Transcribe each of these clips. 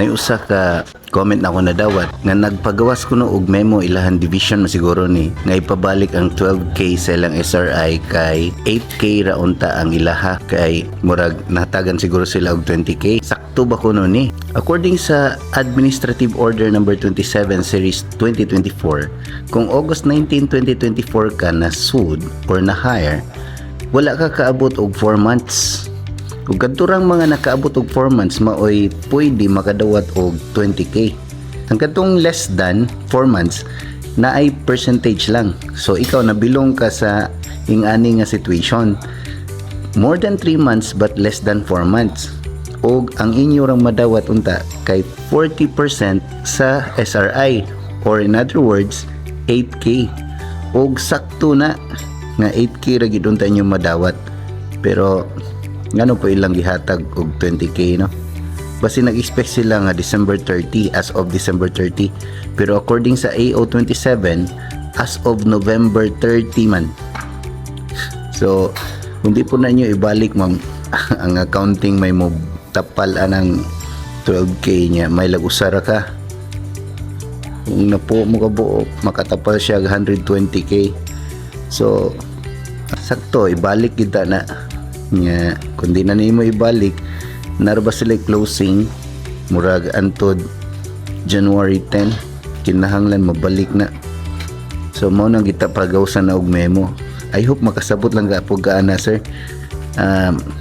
usa ka comment na ako na dawat nga nagpagawas ko no og memo ilahan division mo siguro ni nga ipabalik ang 12k sa ilang SRI kay 8k ra unta ang ilaha kay murag natagan siguro sila og 20k. Sakto ba kuno ni? According sa Administrative Order number 27 series 2024, kung August 19, 2024 ka na sued or na hire, wala ka kaabot og 4 months. Ug kadturang mga nakaabot og 4 months maoy pwede makadawat og 20k. Ang kadtong less than 4 months na ay percentage lang. So ikaw nabilong ka sa ing-ani nga situation. More than 3 months but less than 4 months. Og ang inyo rang madawat unta kay 40% sa SRI or in other words 8k. Og sakto na nga 8k ra gid unta inyo madawat. Pero ngano po ilang gihatag og 20k no? Basi nag-expect sila nga December 30 as of December 30, pero according sa AO27 as of November 30 man. So hindi po na nyo ibalik ma'am ang accounting may mo tapal anang 12k niya may lagusara ka. Kung napo mo ka buo makatapal siya 120k. So sakto ibalik kita na nga kundi na nimo ibalik narba sila closing murag antod January 10 kinahanglan mabalik na. So mao nang kita pagawsan na og memo. I hope makasabot lang ka po gaana sir.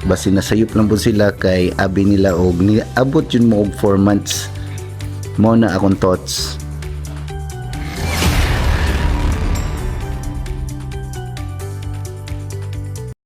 Basi nasayop lang po sila kay abi nila og abot yun mo og 4 months. Mao na akong thoughts.